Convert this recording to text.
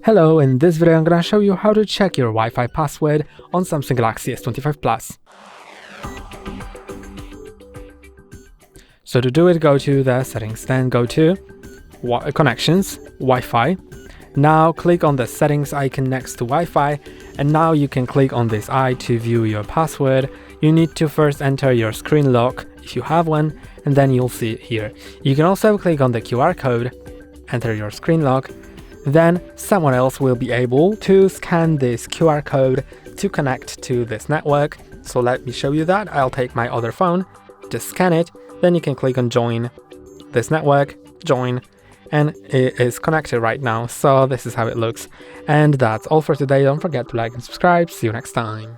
Hello, in this video I'm gonna show you how to check your Wi-Fi password on Samsung Galaxy S25 Plus. So to do it, go to the settings, then go to connections, Wi-Fi. Now click on the settings icon next to Wi-Fi, and now you can click on this eye to view your password. You need to first enter your screen lock if you have one, and then you'll see it here. You can also click on the QR code, enter your screen lock. Then someone else will be able to scan this QR code to connect to this network. So let me show you that. I'll take my other phone, just scan it, then you can click on join this network, join, and it is connected right now. So this is how it looks. And that's all for today. Don't forget to like and subscribe. See you next time.